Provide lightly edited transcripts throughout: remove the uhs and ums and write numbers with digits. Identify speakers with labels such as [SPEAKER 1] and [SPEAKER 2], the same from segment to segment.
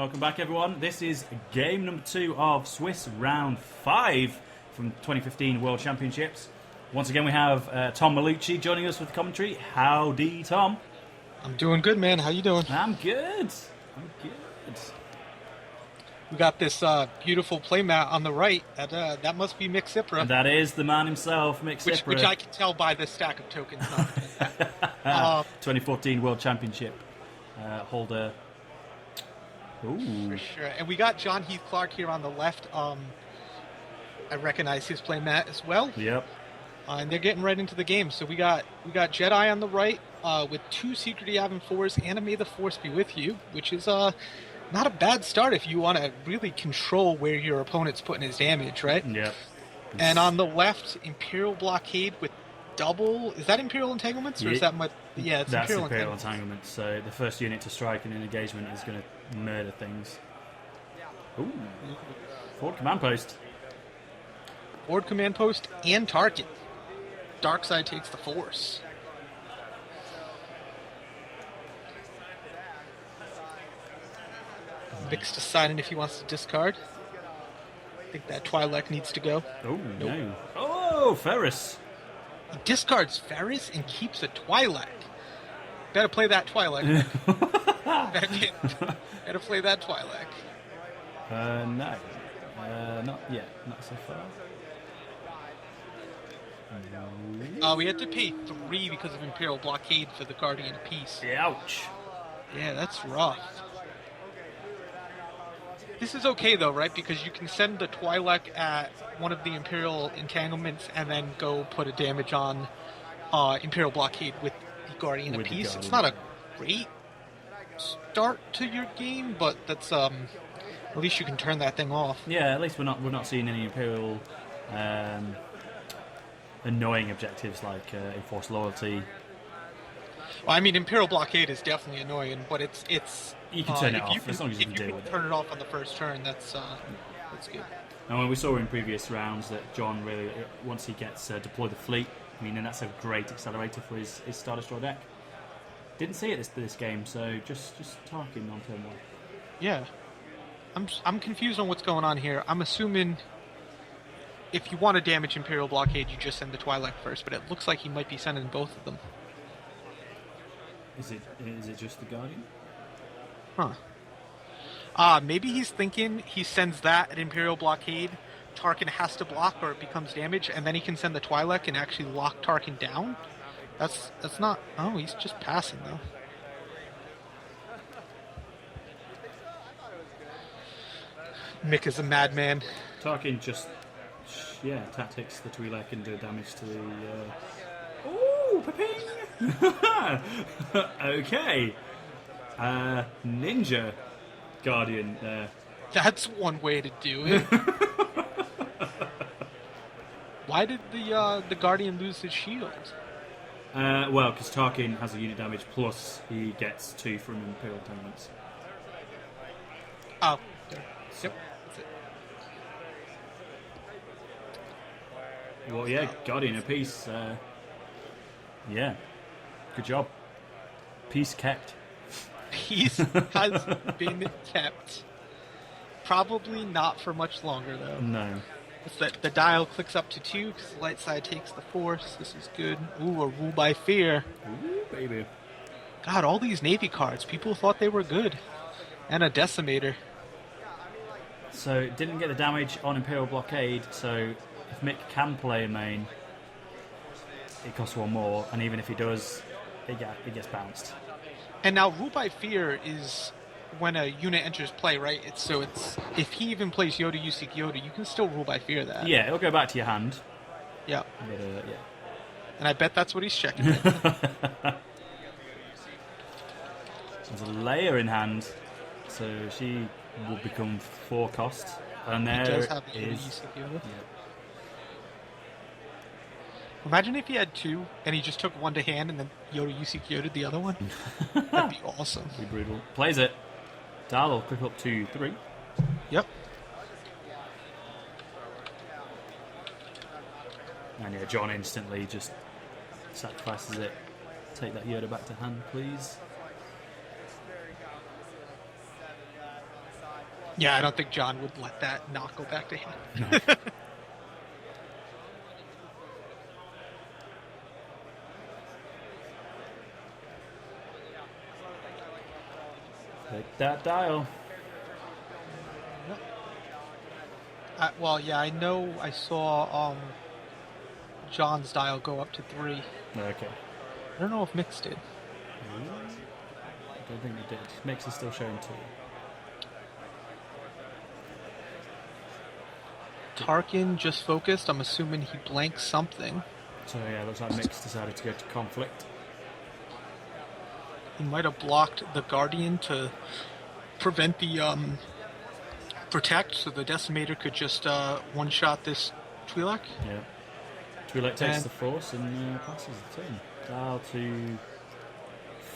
[SPEAKER 1] welcome back everyone. This is game number 2 of Swiss Round 5 from 2015 World Championships. Once again we have Tom Melucci joining us with commentary. Howdy, Tom.
[SPEAKER 2] I'm doing good, man. How you doing?
[SPEAKER 1] I'm good.
[SPEAKER 2] We got this beautiful playmat on the right. That must be Mick Cipra.
[SPEAKER 1] And that is the man himself, Mick Cipra.
[SPEAKER 2] Which I can tell by the stack of tokens.
[SPEAKER 1] 2014 World Championship holder. Ooh.
[SPEAKER 2] For sure. And we got John Heath-Clark here on the left. I recognize his playmat as well.
[SPEAKER 1] Yep.
[SPEAKER 2] And they're getting right into the game. So we got Jedi on the right with 2 Secret Yavin 4s and a May the Force be with you, which is not a bad start if you want to really control where your opponent's putting his damage, right?
[SPEAKER 1] Yep.
[SPEAKER 2] And on the left, Imperial Blockade with double... Is that Imperial Entanglements? Or is that my... Yeah, it's
[SPEAKER 1] That's
[SPEAKER 2] Imperial
[SPEAKER 1] Entanglements. So the first unit to strike in an engagement is going to murder things. Ooh. Forward command post.
[SPEAKER 2] Forward command post and target. Dark side takes the Force. Mick's deciding if he wants to discard. I think that Twi'lek needs to go.
[SPEAKER 1] Oh,
[SPEAKER 2] nope.
[SPEAKER 1] No. Oh, Ferris.
[SPEAKER 2] He discards Ferris and keeps a Twi'lek. Better play that Twi'lek. Better play that Twi'lek.
[SPEAKER 1] No. Not yet. Not so far.
[SPEAKER 2] We had to pay 3 because of Imperial Blockade for the Guardian piece.
[SPEAKER 1] Ouch.
[SPEAKER 2] Yeah, that's rough. This is okay though, right? Because you can send the Twi'lek at one of the Imperial entanglements and then go put a damage on Imperial Blockade with the Guardian apiece. It's not a great start to your game, but that's at least you can turn that thing off.
[SPEAKER 1] Yeah, at least we're not seeing any Imperial annoying objectives like enforced loyalty.
[SPEAKER 2] Well, I mean, Imperial Blockade is definitely annoying, but it's
[SPEAKER 1] you can turn it off as long as you can deal with it.
[SPEAKER 2] Turn it off on the first turn. That's good.
[SPEAKER 1] And when we saw in previous rounds that John really, once he gets deploy the fleet, I mean, and that's a great accelerator for his Star Destroyer deck. Didn't see it this game, so just talking on turn 1.
[SPEAKER 2] Yeah, I'm confused on what's going on here. I'm assuming if you want to damage Imperial Blockade, you just send the Twi'lek first, but it looks like he might be sending both of them.
[SPEAKER 1] Is it just the Guardian?
[SPEAKER 2] Huh. Maybe he's thinking he sends that at Imperial Blockade, Tarkin has to block or it becomes damage, and then he can send the Twi'lek and actually lock Tarkin down? That's not... Oh, he's just passing, though. Mick is a madman.
[SPEAKER 1] Tarkin just... Yeah, tactics the Twi'lek and do damage to the... Ooh, ping! Okay. Ninja Guardian there.
[SPEAKER 2] That's one way to do it. Why did the Guardian lose his shield?
[SPEAKER 1] Well, because Tarkin has a unit damage plus he gets 2 from Imperial Entanglements.
[SPEAKER 2] Oh, there. Yep, that's it.
[SPEAKER 1] Well, yeah, Guardian apiece. Yeah, good job. Peace kept.
[SPEAKER 2] Peace has been kept. Probably not for much longer, though.
[SPEAKER 1] No.
[SPEAKER 2] It's that the dial clicks up to 2 because the light side takes the Force. This is good. Ooh, a Rule by Fear.
[SPEAKER 1] Ooh, baby.
[SPEAKER 2] God, all these Navy cards. People thought they were good. And a Decimator.
[SPEAKER 1] So, didn't get the damage on Imperial Blockade, so if Mick can play a main, it costs 1 more, and even if he does, it gets bounced.
[SPEAKER 2] And now Rule by Fear is when a unit enters play, right? It's if he even plays Yoda, you seek Yoda, you can still Rule by Fear that.
[SPEAKER 1] Yeah, it'll go back to your hand.
[SPEAKER 2] Yeah.
[SPEAKER 1] But, yeah.
[SPEAKER 2] And I bet that's what he's checking.
[SPEAKER 1] There's a layer in hand, so she will become 4 cost. And there
[SPEAKER 2] he does have
[SPEAKER 1] is...
[SPEAKER 2] Yoda, you seek Yoda.
[SPEAKER 1] Yeah.
[SPEAKER 2] Imagine if he had 2 and he just took 1 to hand and then Yoda, you seek Yoda the other one. That'd be awesome.
[SPEAKER 1] That'd be brutal. Plays it. Dial will click up to 3.
[SPEAKER 2] Yep.
[SPEAKER 1] And yeah, John instantly just sacrifices it. Take that Yoda back to hand, please.
[SPEAKER 2] Yeah, I don't think John would let that not go back to him.
[SPEAKER 1] No. Take that dial.
[SPEAKER 2] Well, yeah, I know I saw John's dial go up to 3.
[SPEAKER 1] Okay.
[SPEAKER 2] I don't know if Mick's did.
[SPEAKER 1] I don't think it did. Mix is still showing 2.
[SPEAKER 2] Tarkin just focused. I'm assuming he blanked something.
[SPEAKER 1] So yeah, looks like Mix decided to go to conflict.
[SPEAKER 2] He might have blocked the Guardian to prevent the protect, so the Decimator could just one-shot this Twi'lek.
[SPEAKER 1] Yeah. Twi'lek takes the Force and passes the turn. Dial to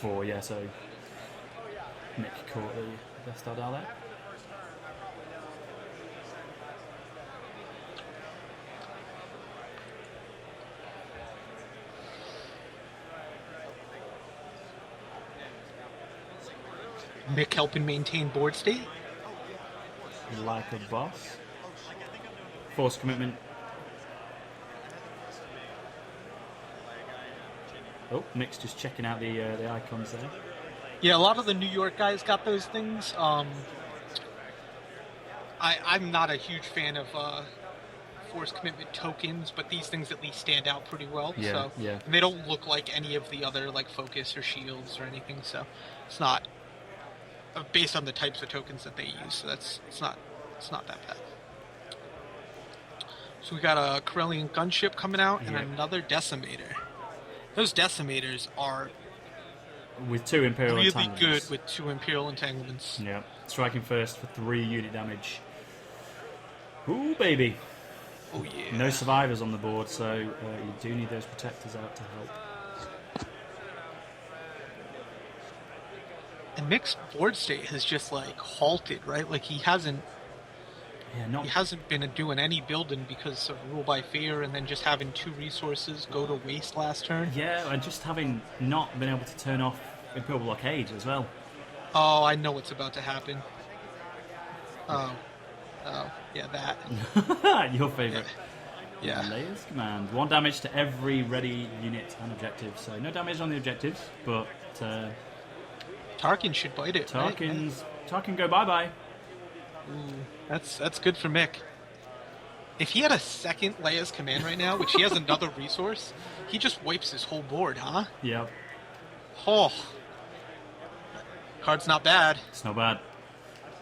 [SPEAKER 1] 4, yeah, so Mick caught the Death Star dial there.
[SPEAKER 2] Mick helping maintain board state.
[SPEAKER 1] Like a boss. Force commitment. Oh, Mick's just checking out the icons there.
[SPEAKER 2] Yeah, a lot of the New York guys got those things. I'm not a huge fan of force commitment tokens, but these things at least stand out pretty well.
[SPEAKER 1] Yeah,
[SPEAKER 2] so,
[SPEAKER 1] yeah.
[SPEAKER 2] And they don't look like any of the other like focus or shields or anything. So it's not based on the types of tokens that they use. So it's not that bad. So we got a Corellian gunship coming out and another Decimator. Those Decimators are
[SPEAKER 1] with 2 Imperial
[SPEAKER 2] really
[SPEAKER 1] entanglements.
[SPEAKER 2] good with 2 Imperial entanglements.
[SPEAKER 1] Yeah, striking first for 3 unit damage. Ooh, baby.
[SPEAKER 2] Oh yeah.
[SPEAKER 1] No survivors on the board, so you do need those protectors out to help.
[SPEAKER 2] And Mick's board state has just like halted, right? Like he hasn't been doing any building because of rule by fear, and then just having 2 resources go to waste last turn.
[SPEAKER 1] Yeah, and just having not been able to turn off Imperial Blockade as well.
[SPEAKER 2] Oh, I know what's about to happen. Oh, yeah, that.
[SPEAKER 1] Your favourite.
[SPEAKER 2] Yeah.
[SPEAKER 1] Layers command. 1 damage to every ready unit and objective. So no damage on the objectives, but
[SPEAKER 2] Tarkin should bite it.
[SPEAKER 1] Tarkin go bye-bye.
[SPEAKER 2] Ooh, that's good for Mick. If he had a second Leia's command right now, which he has another resource, he just wipes his whole board, huh?
[SPEAKER 1] Yeah.
[SPEAKER 2] Oh. Card's not bad.
[SPEAKER 1] It's not bad.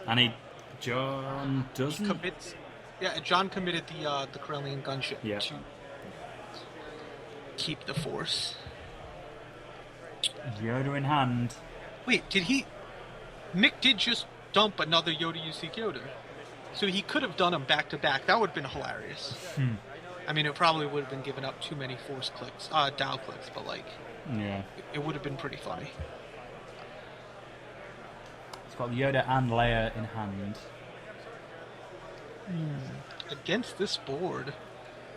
[SPEAKER 1] And John doesn't...
[SPEAKER 2] He commits... Yeah, John committed the Corellian gunship to keep the Force.
[SPEAKER 1] Yoda in hand.
[SPEAKER 2] Wait, did he... Mick did just dump another Yoda UC Yoda. So he could have done them back to back. That would have been hilarious. I mean, it probably would have been giving up too many Force clicks, dial clicks, but like...
[SPEAKER 1] Yeah.
[SPEAKER 2] It would have been pretty funny.
[SPEAKER 1] It's got Yoda and Leia in hand.
[SPEAKER 2] Against this board,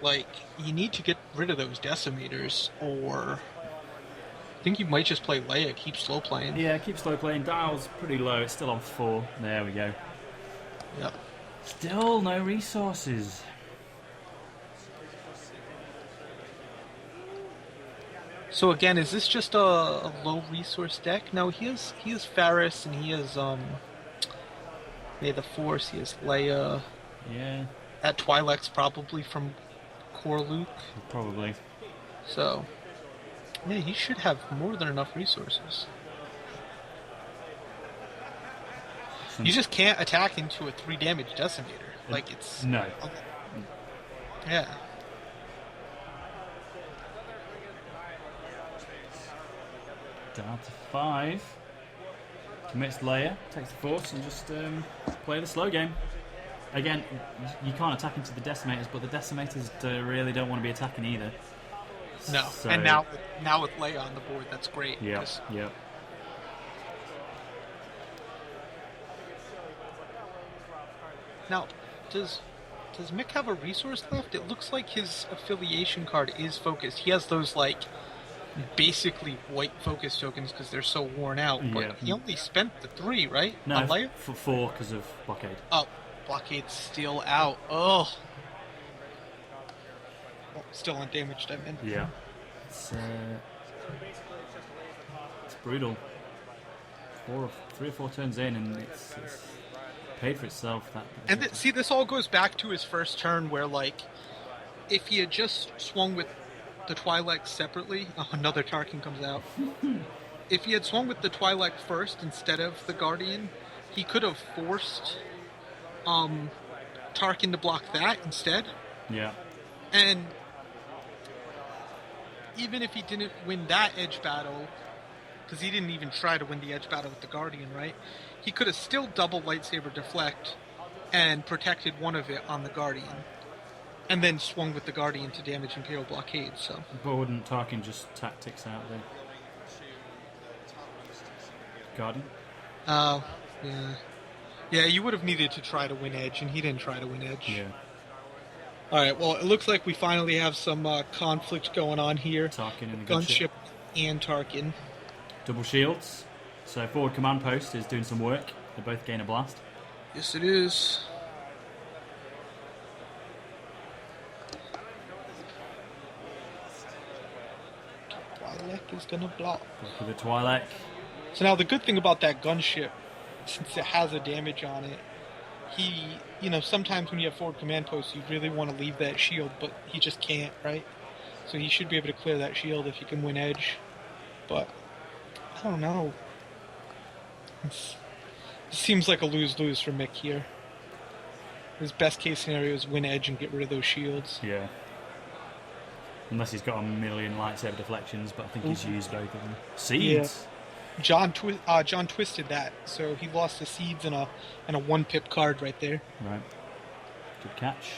[SPEAKER 2] like, you need to get rid of those Decimators, or... I think you might just play Leia, keep slow playing.
[SPEAKER 1] Yeah, keep slow playing. Dial's pretty low, it's still on 4. There we go.
[SPEAKER 2] Yep.
[SPEAKER 1] Still no resources.
[SPEAKER 2] So again, is this just a low resource deck? No, he has Ferris and he has May the Force, he has Leia.
[SPEAKER 1] Yeah.
[SPEAKER 2] That Twi'lek's probably from Core Luke.
[SPEAKER 1] Probably.
[SPEAKER 2] So yeah, he should have more than enough resources. You just can't attack into a 3 damage Decimator. Like it's
[SPEAKER 1] no.
[SPEAKER 2] Yeah.
[SPEAKER 1] Down to 5. Commits Leia, takes the Force, and just play the slow game. Again, you can't attack into the Decimators, but the Decimators really don't want to be attacking either.
[SPEAKER 2] No, so... and now with Leia on the board, that's great.
[SPEAKER 1] Yeah, yeah.
[SPEAKER 2] Now, does Mick have a resource left? It looks like his affiliation card is focused. He has those like basically white focus tokens because they're so worn out. But
[SPEAKER 1] Yeah.
[SPEAKER 2] he only spent the 3, right?
[SPEAKER 1] No,
[SPEAKER 2] On Leia?
[SPEAKER 1] for 4 because of blockade.
[SPEAKER 2] Oh, blockade's still out. Oh, still undamaged, I mean.
[SPEAKER 1] Yeah. It's brutal. 3 or 4 turns in, and it's paid for itself.
[SPEAKER 2] And see, this all goes back to his first turn, where like, if he had just swung with the Twi'lek separately, another Tarkin comes out. If he had swung with the Twi'lek first instead of the Guardian, he could have forced Tarkin to block that instead.
[SPEAKER 1] Yeah.
[SPEAKER 2] And even if he didn't win that edge battle, because he didn't even try to win the edge battle with the Guardian, right? He could have still double lightsaber deflect and protected one of it on the Guardian, and then swung with the Guardian to damage Imperial blockade. So,
[SPEAKER 1] but wouldn't Tarkin just tactics out the Guardian?
[SPEAKER 2] Oh, yeah. You would have needed to try to win edge, and he didn't try to win edge.
[SPEAKER 1] Yeah.
[SPEAKER 2] All right. Well, it looks like we finally have some conflict going on here.
[SPEAKER 1] Tarkin in the
[SPEAKER 2] gunship and Tarkin.
[SPEAKER 1] Double shields. So forward command post is doing some work. They both gain a blast.
[SPEAKER 2] Yes, it is. Twi'lek is gonna block.
[SPEAKER 1] With the Twi'lek.
[SPEAKER 2] So now the good thing about that gunship, since it has a damage on it, sometimes when you have forward command posts, you really want to leave that shield, but he just can't, right? So he should be able to clear that shield if he can win edge. But I don't know. It seems like a lose-lose for Mick here. His best case scenario is win edge and get rid of those shields.
[SPEAKER 1] Yeah. Unless he's got a million lightsaber deflections, but I think he's used both of them. Seeds.
[SPEAKER 2] Yeah. John twisted that, so he lost the seeds and a 1-pip card right there.
[SPEAKER 1] Right. Good catch.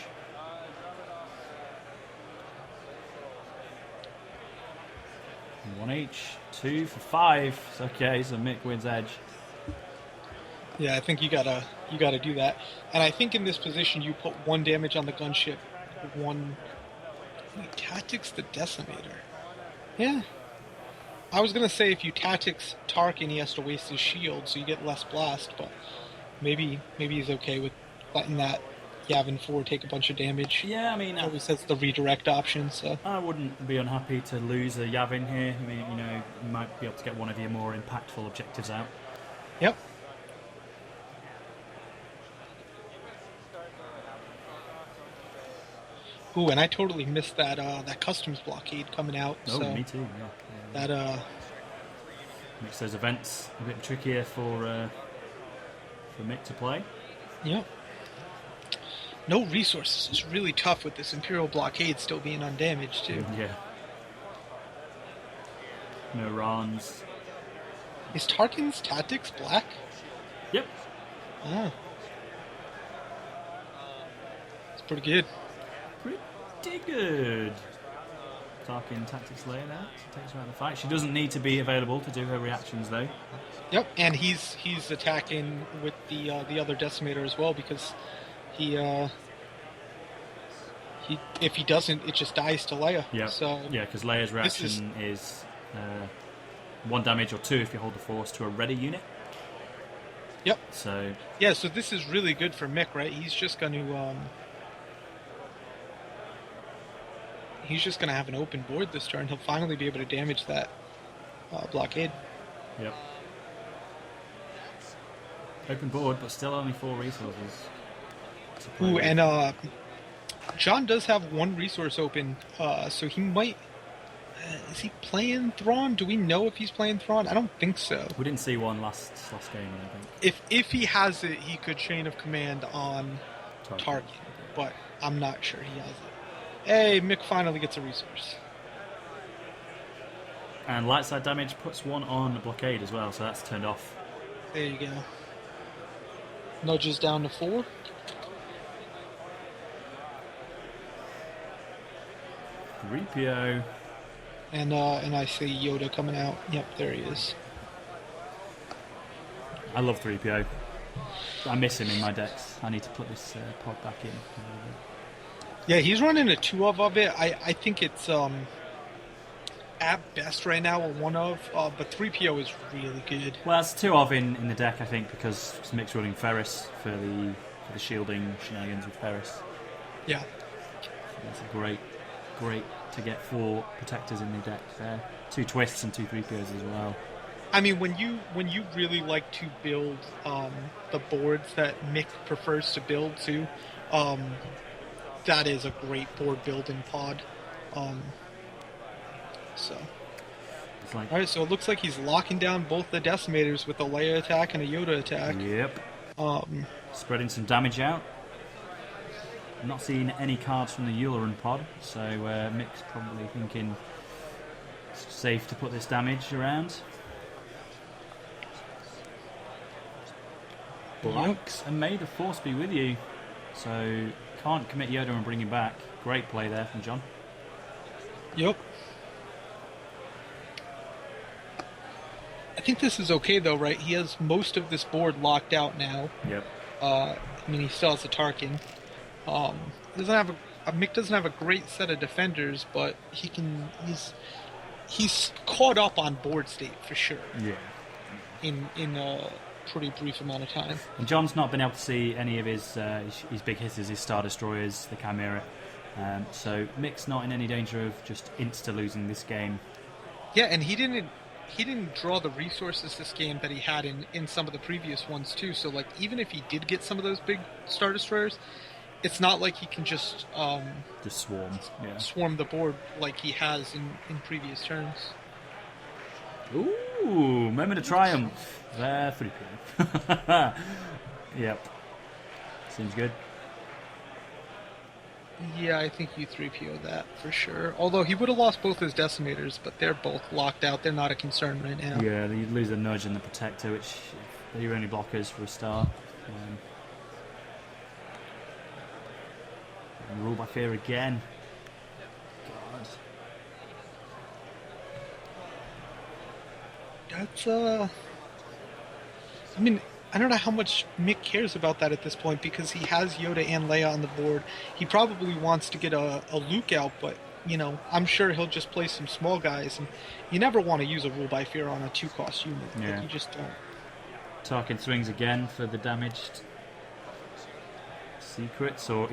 [SPEAKER 1] One each. 2 for 5. It's okay, so Mick wins edge.
[SPEAKER 2] Yeah, I think you gotta do that. And I think in this position you put 1 damage on the gunship, 1 tactics the decimator. Yeah. I was gonna say if you tactics Tarkin, he has to waste his shield, so you get less blast. But maybe he's okay with letting that Yavin 4 take a bunch of damage.
[SPEAKER 1] Yeah, I mean,
[SPEAKER 2] always has the redirect option. So
[SPEAKER 1] I wouldn't be unhappy to lose a Yavin here. I mean, you might be able to get one of your more impactful objectives out.
[SPEAKER 2] Yep. Ooh, and I totally missed that that customs blockade coming out.
[SPEAKER 1] Oh,
[SPEAKER 2] so
[SPEAKER 1] me too. Yeah.
[SPEAKER 2] That
[SPEAKER 1] makes those events a bit trickier for Mick to play.
[SPEAKER 2] Yep. No resources. It's really tough with this Imperial blockade still being undamaged too.
[SPEAKER 1] Yeah. No Rans.
[SPEAKER 2] Is Tarkin's tactics black?
[SPEAKER 1] Yep.
[SPEAKER 2] Oh. It's pretty good.
[SPEAKER 1] Pretty good. Tarkin tactics layer now. She takes her out of the fight. She doesn't need to be available to do her reactions though.
[SPEAKER 2] Yep, and he's attacking with the other decimator as well because he if he doesn't, it just dies to Leia.
[SPEAKER 1] Yeah.
[SPEAKER 2] So
[SPEAKER 1] yeah, because Leia's reaction is 1 damage or 2 if you hold the force to a ready unit.
[SPEAKER 2] Yep.
[SPEAKER 1] So
[SPEAKER 2] yeah, so this is really good for Mick, right? He's just going to have an open board this turn. He'll finally be able to damage that blockade.
[SPEAKER 1] Yep. Open board, but still only 4 resources.
[SPEAKER 2] Ooh, and John does have 1 resource open, so he might... is he playing Thrawn? Do we know if he's playing Thrawn? I don't think so.
[SPEAKER 1] We didn't see one last game, I think.
[SPEAKER 2] If he has it, he could Chain of Command on Tarkin, but I'm not sure he has it. Hey, Mick finally gets a resource.
[SPEAKER 1] And light side damage puts 1 on the blockade as well, so that's turned off.
[SPEAKER 2] There you go. Nudges down to 4.
[SPEAKER 1] Repio.
[SPEAKER 2] And I see Yoda coming out. Yep, there he is.
[SPEAKER 1] I love 3PO. I miss him in my decks. I need to put this pod back in.
[SPEAKER 2] Yeah, he's running a 2 of it. I think it's at best right now a one of, but 3PO is really good.
[SPEAKER 1] Well, it's 2 of in the deck, I think, because Mick's running Ferris for the shielding shenanigans with Ferris.
[SPEAKER 2] Yeah.
[SPEAKER 1] So that's a great to get 4 protectors in the deck there. 2 twists and 2 3POs as well.
[SPEAKER 2] I mean, when you really like to build the boards that Mick prefers to build too, that is a great board building pod. So, all right. So it looks like he's locking down both the Decimators with a Leia attack and a Yoda attack.
[SPEAKER 1] Yep. Spreading some damage out. Not seeing any cards from the Euleran pod, so Mick's probably thinking it's safe to put this damage around. Blanks, and may the Force be with you. So can't commit Yoda and bring him back. Great play there from John.
[SPEAKER 2] Yep. I think this is okay though, right? He has most of this board locked out now.
[SPEAKER 1] Yep.
[SPEAKER 2] I mean, he still has a Tarkin. Mick doesn't have a great set of defenders, but he's caught up on board state for sure.
[SPEAKER 1] Yeah.
[SPEAKER 2] In a pretty brief amount of time.
[SPEAKER 1] And John's not been able to see any of his big hitters, his Star Destroyers, the Chimera. So Mick's not in any danger of just insta losing this game.
[SPEAKER 2] Yeah, and he didn't draw the resources this game that he had in some of the previous ones too. So like even if he did get some of those big Star Destroyers, it's not like he can just swarm the board like he has in previous turns.
[SPEAKER 1] Ooh, moment of triumph. There, 3PO. Yep. Seems good.
[SPEAKER 2] Yeah, I think you 3PO that for sure. Although he would have lost both his Decimators, but they're both locked out. They're not a concern right now.
[SPEAKER 1] Yeah, you'd lose a Nudge and the Protector, which are your only blockers for a start. And Rule by Fear again. God.
[SPEAKER 2] That's I mean, I don't know how much Mick cares about that at this point because he has Yoda and Leia on the board. He probably wants to get a Luke out, but, you know, I'm sure he'll just play some small guys. And you never want to use a Rule by Fear on a 2-cost unit.
[SPEAKER 1] Yeah.
[SPEAKER 2] Like, you just don't.
[SPEAKER 1] Tarkin swings again for the damaged secrets, or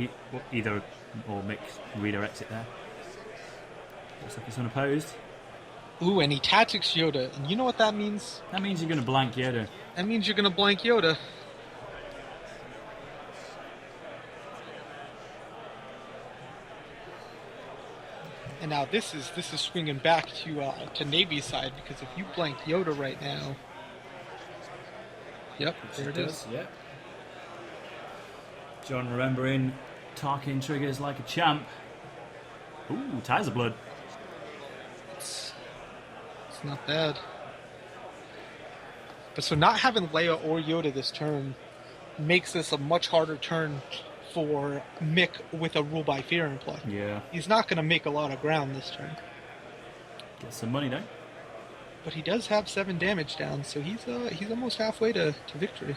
[SPEAKER 1] either Mick redirects it there. Looks like it's unopposed.
[SPEAKER 2] Ooh, and he tactics Yoda, and you know what that means?
[SPEAKER 1] That means you're going to blank Yoda.
[SPEAKER 2] That means you're going to blank Yoda. And now this is swinging back to Navy's side, because if you blank Yoda right now, yep, there it is.
[SPEAKER 1] Yep. John remembering Tarkin triggers like a champ. Ooh, Ties of Blood.
[SPEAKER 2] It's not bad. But so not having Leia or Yoda this turn makes this a much harder turn for Mick with a Rule by Fear in play.
[SPEAKER 1] Yeah.
[SPEAKER 2] He's not going to make a lot of ground this turn.
[SPEAKER 1] Get some money though.
[SPEAKER 2] But he does have 7 damage down, so he's almost halfway to victory.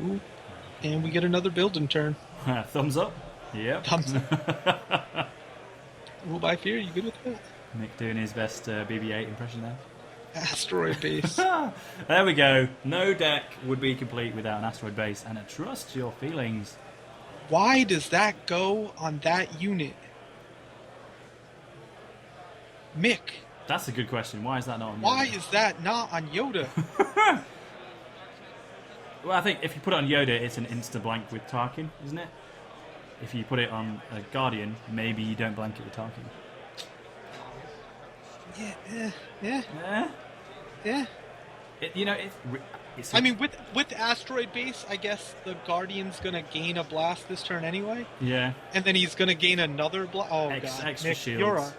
[SPEAKER 2] Ooh. And we get another building turn.
[SPEAKER 1] Thumbs up. Yep.
[SPEAKER 2] Thumbs up. Rule by Fear, you good with that?
[SPEAKER 1] Mick doing his best BB-8 impression there.
[SPEAKER 2] Asteroid base.
[SPEAKER 1] There we go. No deck would be complete without an asteroid base, and I trust your feelings.
[SPEAKER 2] Why does that go on that unit? Mick.
[SPEAKER 1] That's a good question. Why is that not on Yoda?
[SPEAKER 2] Why is that not on Yoda?
[SPEAKER 1] Well, I think if you put it on Yoda, it's an insta-blank with Tarkin, isn't it? If you put it on a Guardian, maybe you don't blank it with Tarkin.
[SPEAKER 2] Yeah.
[SPEAKER 1] It's
[SPEAKER 2] I mean, with Asteroid Base, I guess the Guardian's gonna gain a blast this turn anyway.
[SPEAKER 1] Yeah.
[SPEAKER 2] And then he's gonna gain another blast. Oh god,
[SPEAKER 1] extra
[SPEAKER 2] Mick,
[SPEAKER 1] shields.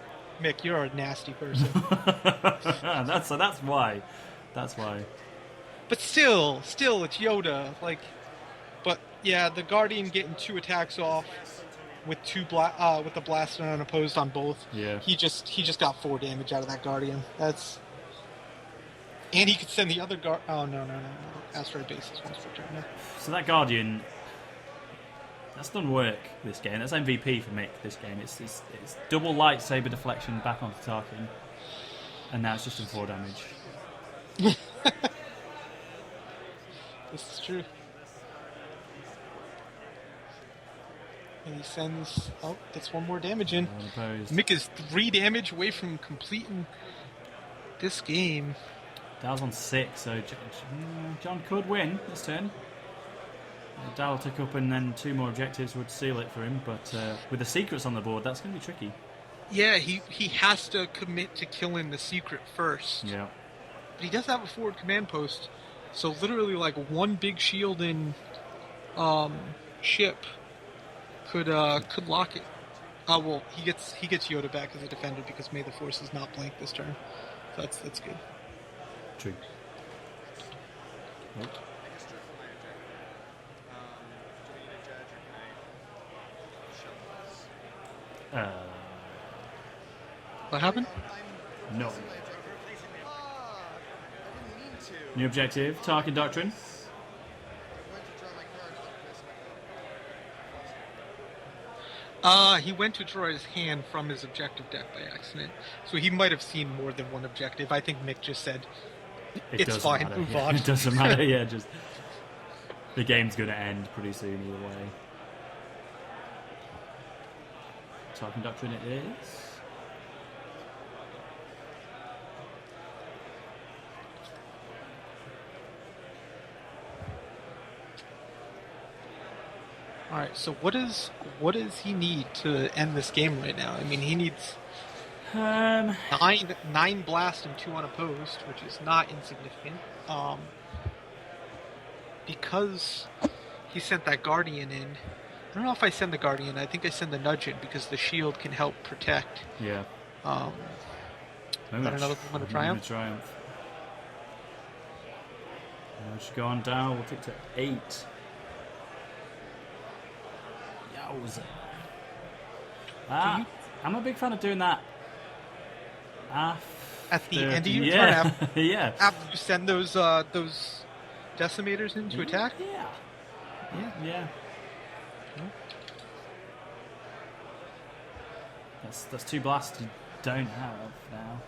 [SPEAKER 2] You're a nasty person.
[SPEAKER 1] That's why. That's why.
[SPEAKER 2] But still, it's Yoda. Like, but yeah, the Guardian getting 2 attacks off with with the blast and unopposed on both.
[SPEAKER 1] Yeah.
[SPEAKER 2] He just got 4 damage out of that Guardian. That's. And he could send the other Oh, no. Asteroid Base is once per turn. No.
[SPEAKER 1] So that Guardian, That's done work this game. That's MVP for Mick this game. It's double lightsaber deflection back onto Tarkin, and now it's just in 4 damage.
[SPEAKER 2] This is true. And he sends... Oh, that's 1 more damage in. Mick is 3 damage away from completing this game.
[SPEAKER 1] Dal's on 6, so John could win this turn. Dal will tick up, and then 2 more objectives would seal it for him. But with the secrets on the board, that's going to be tricky.
[SPEAKER 2] Yeah, he has to commit to killing the secret first.
[SPEAKER 1] Yeah.
[SPEAKER 2] But he does have a forward command post, so literally like 1 big shield in ship could lock it. Oh well, he gets Yoda back as a defender because May the Force is not blank this turn. So that's good.
[SPEAKER 1] True.
[SPEAKER 2] What happened?
[SPEAKER 1] No. New objective, Tarkin Doctrine.
[SPEAKER 2] He went to draw his hand from his objective deck by accident. So he might have seen more than 1 objective. I think Mick just said, it's fine,
[SPEAKER 1] matter.
[SPEAKER 2] move
[SPEAKER 1] on. It doesn't matter, yeah, just... The game's going to end pretty soon either way. Tarkin Doctrine it is.
[SPEAKER 2] Alright, so what does he need to end this game right now? I mean, he needs 9 blast and 2 unopposed, which is not insignificant. Because he sent that Guardian in. I don't know if I send the Guardian. I think I send the Nudge in because the shield can help protect.
[SPEAKER 1] Yeah.
[SPEAKER 2] Got another one to Triumph?
[SPEAKER 1] Let's go on down. We'll take to 8. I'm a big fan of doing that
[SPEAKER 2] at the end of your turn.
[SPEAKER 1] Yeah.
[SPEAKER 2] After you send those decimators in to attack.
[SPEAKER 1] Yeah. That's 2 blasts you don't have now.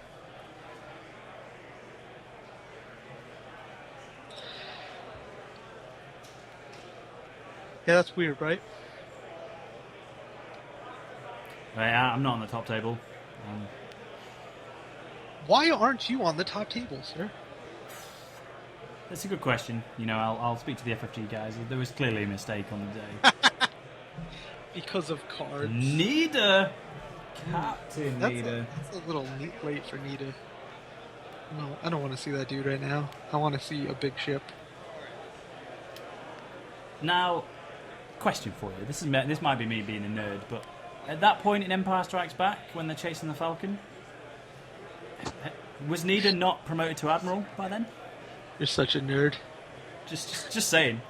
[SPEAKER 2] Yeah, that's weird, right?
[SPEAKER 1] I'm not on the top table.
[SPEAKER 2] Why aren't you on the top table, sir?
[SPEAKER 1] That's a good question. You know, I'll speak to the FFG guys. There was clearly a mistake on the day.
[SPEAKER 2] Because of cards.
[SPEAKER 1] Nida! Captain Nida.
[SPEAKER 2] That's a little late for Nida. No, I don't want to see that dude right now. I want to see a big ship.
[SPEAKER 1] Now, question for you. This might be me being a nerd, but at that point in Empire Strikes Back, when they're chasing the Falcon, was Nida not promoted to Admiral by then?
[SPEAKER 2] You're such a nerd.
[SPEAKER 1] Just saying.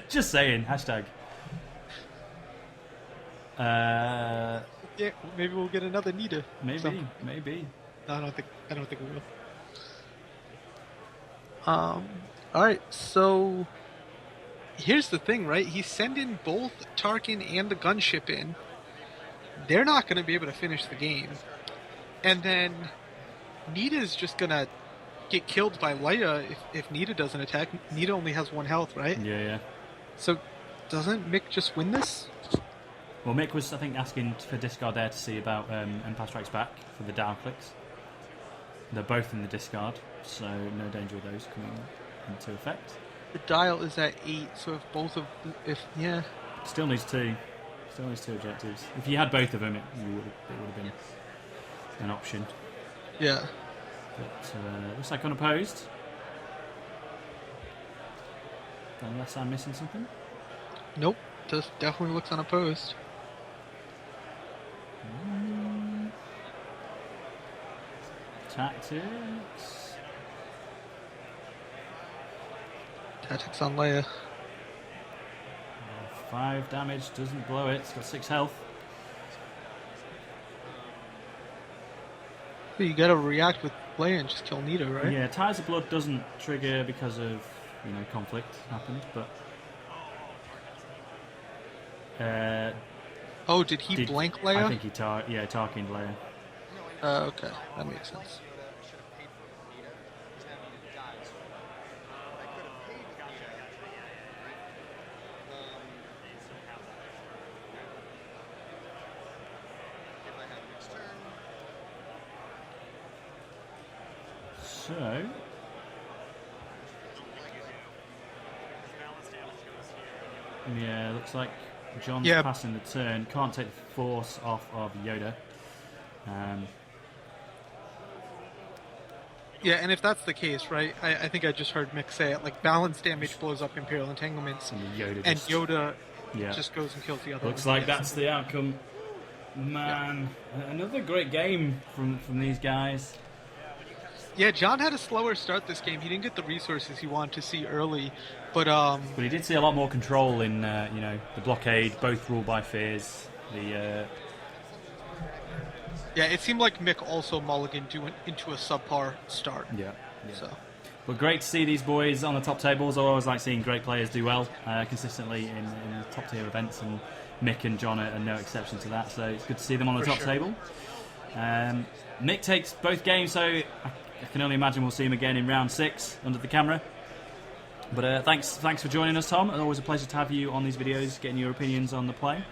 [SPEAKER 1] Just saying. Hashtag.
[SPEAKER 2] Yeah, maybe we'll get another Nida.
[SPEAKER 1] Maybe.
[SPEAKER 2] No, I don't think we will. All right, so here's the thing, right? He's sending both Tarkin and the gunship in. They're not going to be able to finish the game. And then Nida's just going to get killed by Leia if Nida doesn't attack. Nida only has 1 health, right?
[SPEAKER 1] Yeah.
[SPEAKER 2] So doesn't Mick just win this?
[SPEAKER 1] Well, Mick was, I think, asking for discard there to see about Empire Strikes Back for the down clicks. They're both in the discard, so no danger of those coming into effect.
[SPEAKER 2] The dial is at 8, so if both of... yeah.
[SPEAKER 1] Still needs 2. Still needs 2 objectives. If you had both of them, it would have been an option.
[SPEAKER 2] Yeah.
[SPEAKER 1] But looks like unopposed. Unless I'm missing something.
[SPEAKER 2] Nope. This definitely looks unopposed.
[SPEAKER 1] Tactics.
[SPEAKER 2] Tactics on Leia.
[SPEAKER 1] 5 damage, doesn't blow it. It's got 6 health.
[SPEAKER 2] You gotta react with Leia and just kill Nida, right?
[SPEAKER 1] Yeah, Ties of Blood doesn't trigger because of, conflict happened, but
[SPEAKER 2] Oh, did he blank Leia?
[SPEAKER 1] I think he Tarkined Leia.
[SPEAKER 2] Okay, that makes sense.
[SPEAKER 1] So, yeah, looks like John's passing the turn. Can't take the force off of Yoda.
[SPEAKER 2] Yeah, and if that's the case, right, I think I just heard Mick say it, like, balance damage blows up Imperial entanglements, and Yoda just goes and kills the other
[SPEAKER 1] Looks like that's the outcome. Man, another great game from these guys.
[SPEAKER 2] Yeah, John had a slower start this game. He didn't get the resources he wanted to see early, but
[SPEAKER 1] he did see a lot more control in the blockade, both ruled by fears.
[SPEAKER 2] Yeah, it seemed like Mick also mulliganed into a subpar start.
[SPEAKER 1] Yeah.
[SPEAKER 2] So.
[SPEAKER 1] But great to see these boys on the top tables. I always like seeing great players do well consistently in top tier events, and Mick and John are no exception to that. So it's good to see them on the top table. Mick takes both games, so I can only imagine we'll see him again in round 6 under the camera. But thanks for joining us, Tom. It's always a pleasure to have you on these videos, getting your opinions on the play.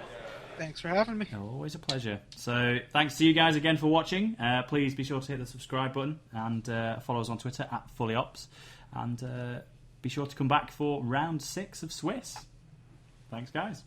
[SPEAKER 2] Thanks for having me.
[SPEAKER 1] Always a pleasure. So thanks to you guys again for watching. Please be sure to hit the subscribe button and follow us on Twitter @FullyOps. And be sure to come back for round 6 of Swiss. Thanks, guys.